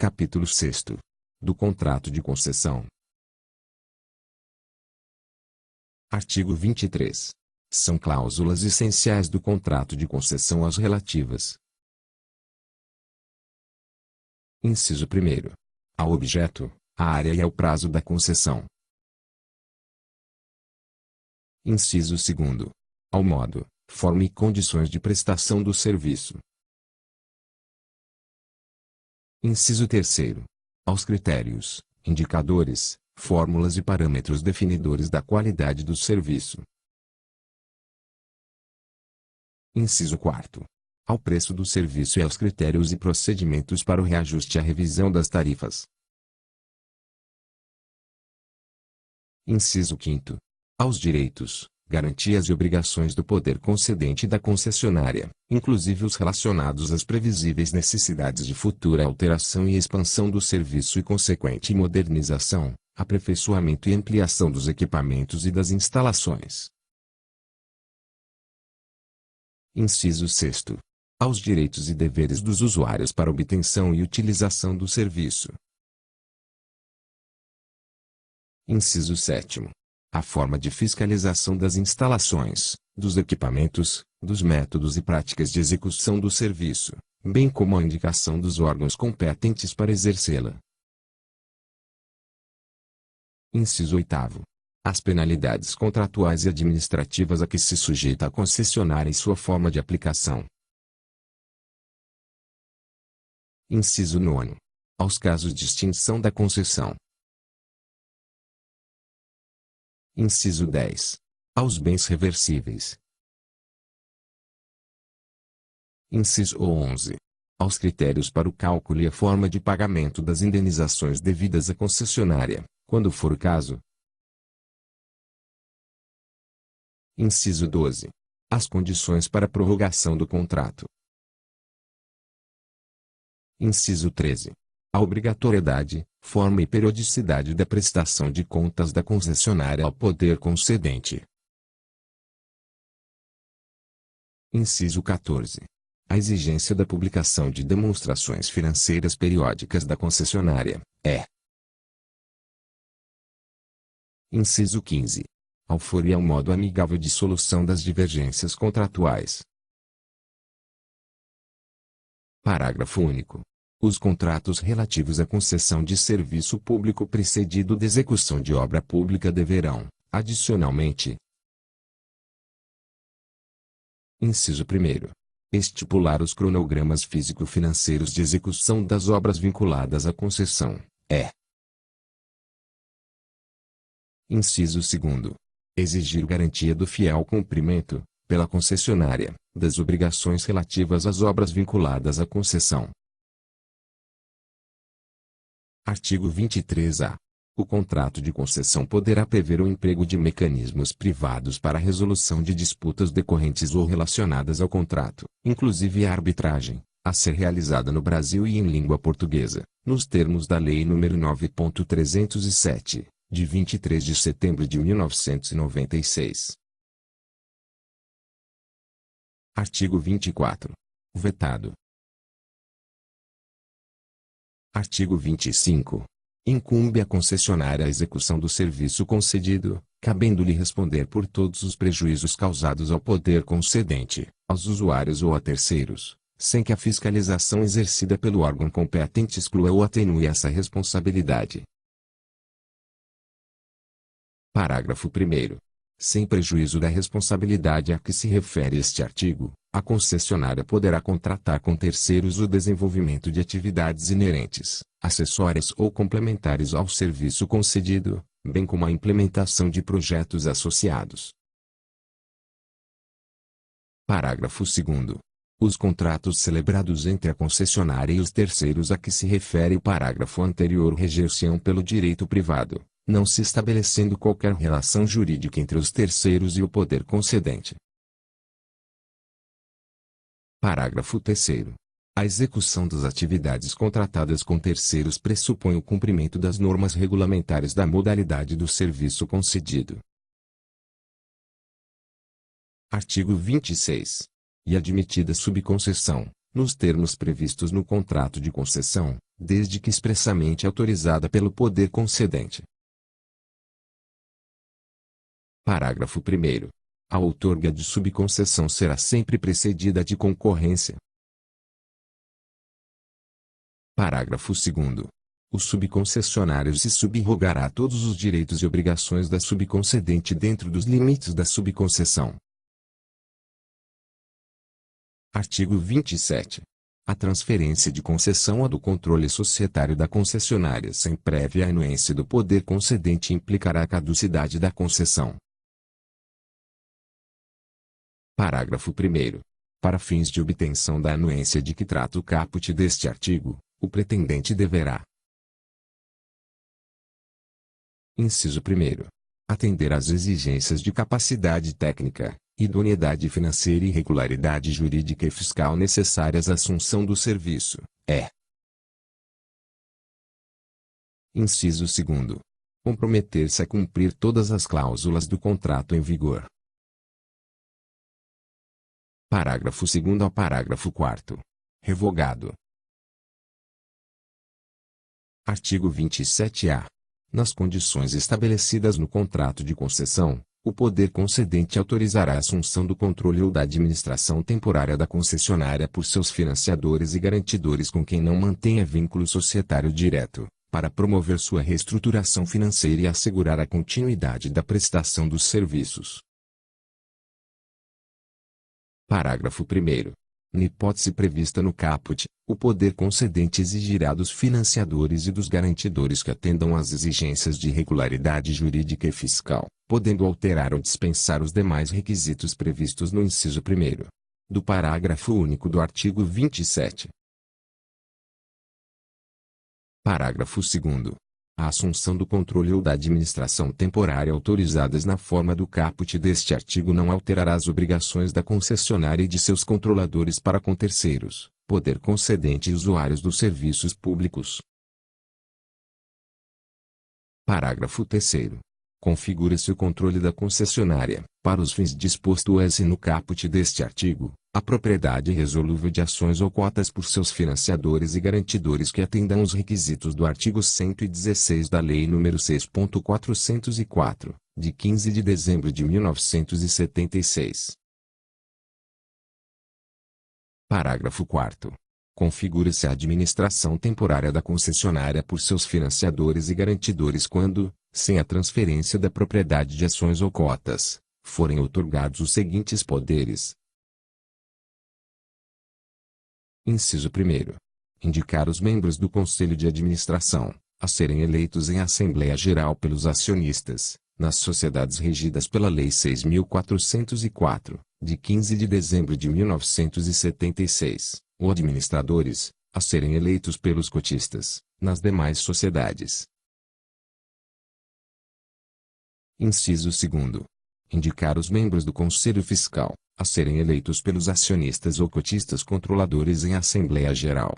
Capítulo 6º. Do contrato de concessão. Artigo 23. São cláusulas essenciais do contrato de concessão as relativas. Inciso 1º. Ao objeto, à área e ao prazo da concessão. Inciso 2º. Ao modo, forma e condições de prestação do serviço. Inciso 3º. Aos critérios, indicadores, fórmulas e parâmetros definidores da qualidade do serviço. Inciso 4º. Ao preço do serviço e aos critérios e procedimentos para o reajuste e a revisão das tarifas. Inciso 5º. Aos direitos, garantias e obrigações do poder concedente da concessionária, inclusive os relacionados às previsíveis necessidades de futura alteração e expansão do serviço e consequente modernização, aperfeiçoamento e ampliação dos equipamentos e das instalações. Inciso 6º. Aos direitos e deveres dos usuários para obtenção e utilização do serviço. Inciso 7º. A forma de fiscalização das instalações, dos equipamentos, dos métodos e práticas de execução do serviço, bem como a indicação dos órgãos competentes para exercê-la. Inciso 8º. As penalidades contratuais e administrativas a que se sujeita a concessionária e sua forma de aplicação. Inciso 9º. Aos casos de extinção da concessão. Inciso 10. Aos bens reversíveis. Inciso 11. Aos critérios para o cálculo e a forma de pagamento das indenizações devidas à concessionária, quando for o caso. Inciso 12. As condições para a prorrogação do contrato. Inciso 13. A obrigatoriedade, forma e periodicidade da prestação de contas da concessionária ao poder concedente. Inciso 14. A exigência da publicação de demonstrações financeiras periódicas da concessionária, Inciso 15. Ao foro e ao modo amigável de solução das divergências contratuais. Parágrafo único. Os contratos relativos à concessão de serviço público precedido de execução de obra pública deverão, adicionalmente: Inciso 1º. Estipular os cronogramas físico-financeiros de execução das obras vinculadas à concessão, Inciso 2º. Exigir garantia do fiel cumprimento, pela concessionária, das obrigações relativas às obras vinculadas à concessão. Artigo 23-A. O contrato de concessão poderá prever o emprego de mecanismos privados para a resolução de disputas decorrentes ou relacionadas ao contrato, inclusive a arbitragem, a ser realizada no Brasil e em língua portuguesa, nos termos da Lei nº 9.307, de 23 de setembro de 1996. Artigo 24. Vetado. Artigo 25. Incumbe à concessionária a execução do serviço concedido, cabendo-lhe responder por todos os prejuízos causados ao poder concedente, aos usuários ou a terceiros, sem que a fiscalização exercida pelo órgão competente exclua ou atenue essa responsabilidade. Parágrafo 1º. Sem prejuízo da responsabilidade a que se refere este artigo, a concessionária poderá contratar com terceiros o desenvolvimento de atividades inerentes, acessórias ou complementares ao serviço concedido, bem como a implementação de projetos associados. Parágrafo 2º. Os contratos celebrados entre a concessionária e os terceiros a que se refere o parágrafo anterior reger-se-ão pelo direito privado, não se estabelecendo qualquer relação jurídica entre os terceiros e o poder concedente. Parágrafo 3º. A execução das atividades contratadas com terceiros pressupõe o cumprimento das normas regulamentares da modalidade do serviço concedido. Artigo 26. E admitida subconcessão, nos termos previstos no contrato de concessão, desde que expressamente autorizada pelo poder concedente. Parágrafo 1º. A outorga de subconcessão será sempre precedida de concorrência. Parágrafo 2º. O subconcessionário se subrogará todos os direitos e obrigações da subconcedente dentro dos limites da subconcessão. Artigo 27. A transferência de concessão ou do controle societário da concessionária sem prévia anuência do poder concedente implicará a caducidade da concessão. Parágrafo 1º. Para fins de obtenção da anuência de que trata o caput deste artigo, o pretendente deverá: Inciso 1º. Atender às exigências de capacidade técnica, idoneidade financeira e regularidade jurídica e fiscal necessárias à assunção do serviço, Inciso 2º. Comprometer-se a cumprir todas as cláusulas do contrato em vigor. Parágrafo 2º ao parágrafo 4º. Revogado. Artigo 27-A. Nas condições estabelecidas no contrato de concessão, o poder concedente autorizará a assunção do controle ou da administração temporária da concessionária por seus financiadores e garantidores com quem não mantenha vínculo societário direto, para promover sua reestruturação financeira e assegurar a continuidade da prestação dos serviços. Parágrafo 1º. Na hipótese prevista no caput, o poder concedente exigirá dos financiadores e dos garantidores que atendam às exigências de regularidade jurídica e fiscal, podendo alterar ou dispensar os demais requisitos previstos no inciso 1º do parágrafo único do artigo 27. Parágrafo 2º. A assunção do controle ou da administração temporária autorizadas na forma do caput deste artigo não alterará as obrigações da concessionária e de seus controladores para com terceiros, poder concedente e usuários dos serviços públicos. Parágrafo 3º. Configura-se o controle da concessionária, para os fins dispostos no caput deste artigo, a propriedade irresolúvel de ações ou cotas por seus financiadores e garantidores que atendam os requisitos do artigo 116 da Lei nº 6.404, de 15 de dezembro de 1976. Parágrafo 4º. Configura-se a administração temporária da concessionária por seus financiadores e garantidores quando, sem a transferência da propriedade de ações ou cotas, forem outorgados os seguintes poderes. Inciso 1º. Indicar os membros do Conselho de Administração, a serem eleitos em Assembleia Geral pelos acionistas, nas sociedades regidas pela Lei 6.404, de 15 de dezembro de 1976, ou administradores, a serem eleitos pelos cotistas, nas demais sociedades. Inciso 2º. Indicar os membros do Conselho Fiscal, a serem eleitos pelos acionistas ou cotistas controladores em Assembleia Geral.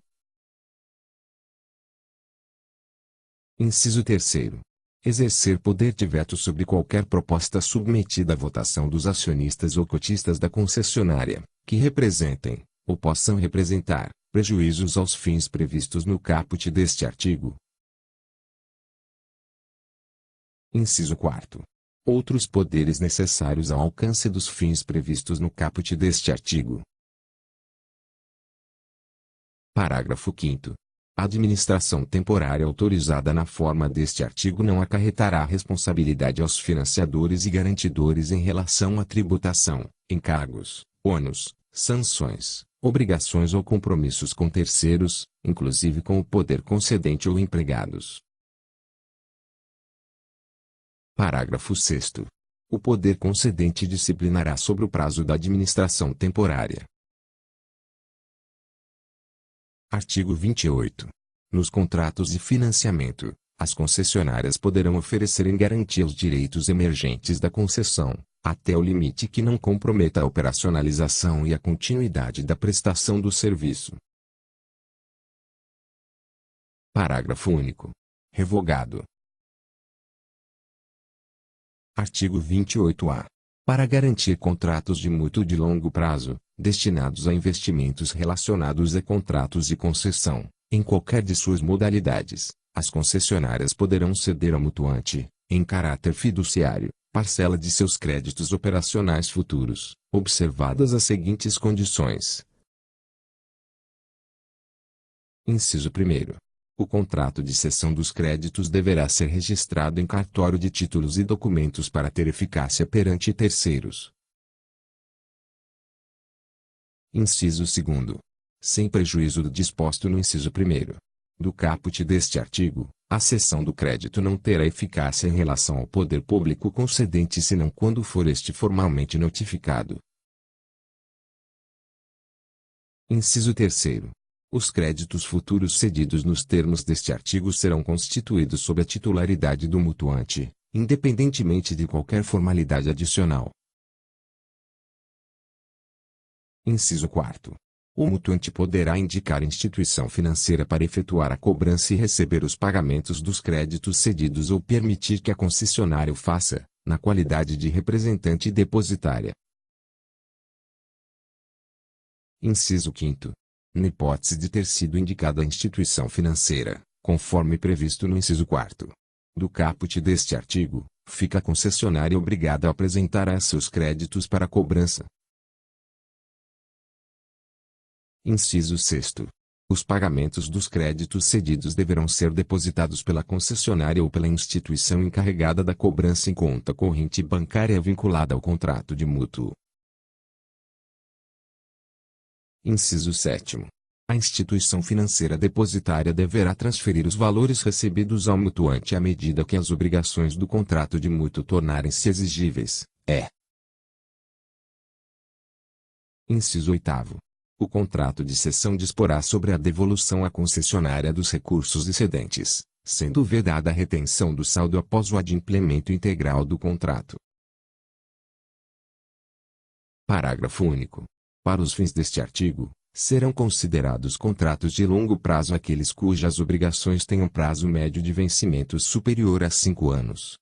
Inciso 3º. Exercer poder de veto sobre qualquer proposta submetida à votação dos acionistas ou cotistas da concessionária, que representem, ou possam representar, prejuízos aos fins previstos no caput deste artigo. Inciso 4º. Outros poderes necessários ao alcance dos fins previstos no caput deste artigo. Parágrafo 5º. A administração temporária autorizada na forma deste artigo não acarretará responsabilidade aos financiadores e garantidores em relação à tributação, encargos, ônus, sanções, obrigações ou compromissos com terceiros, inclusive com o poder concedente ou empregados. Parágrafo 6º. O poder concedente disciplinará sobre o prazo da administração temporária. Artigo 28. Nos contratos de financiamento, as concessionárias poderão oferecer em garantia os direitos emergentes da concessão, até o limite que não comprometa a operacionalização e a continuidade da prestação do serviço. Parágrafo único. Revogado. Artigo 28-A. Para garantir contratos de mútuo de longo prazo, destinados a investimentos relacionados a contratos de concessão, em qualquer de suas modalidades. As concessionárias poderão ceder ao mutuante, em caráter fiduciário, parcela de seus créditos operacionais futuros, observadas as seguintes condições. Inciso 1º. O contrato de cessão dos créditos deverá ser registrado em cartório de títulos e documentos para ter eficácia perante terceiros. Inciso 2º. Sem prejuízo do disposto no inciso 1º do caput deste artigo, a cessão do crédito não terá eficácia em relação ao poder público concedente senão quando for este formalmente notificado. Inciso 3º. Os créditos futuros cedidos nos termos deste artigo serão constituídos sob a titularidade do mutuante, independentemente de qualquer formalidade adicional. Inciso 4º. O mutuante poderá indicar instituição financeira para efetuar a cobrança e receber os pagamentos dos créditos cedidos ou permitir que a concessionária o faça, na qualidade de representante depositária. Inciso 5º. Na hipótese de ter sido indicada a instituição financeira, conforme previsto no inciso 4º do caput deste artigo, fica a concessionária obrigada a apresentar a seus créditos para cobrança. Inciso 6º. Os pagamentos dos créditos cedidos deverão ser depositados pela concessionária ou pela instituição encarregada da cobrança em conta corrente bancária vinculada ao contrato de mútuo. Inciso 7º. A instituição financeira depositária deverá transferir os valores recebidos ao mutuante à medida que as obrigações do contrato de mútuo tornarem-se exigíveis. Inciso 8º. O contrato de cessão disporá sobre a devolução à concessionária dos recursos excedentes, sendo vedada a retenção do saldo após o adimplemento integral do contrato. Parágrafo único. Para os fins deste artigo, serão considerados contratos de longo prazo aqueles cujas obrigações tenham prazo médio de vencimento superior a 5 anos,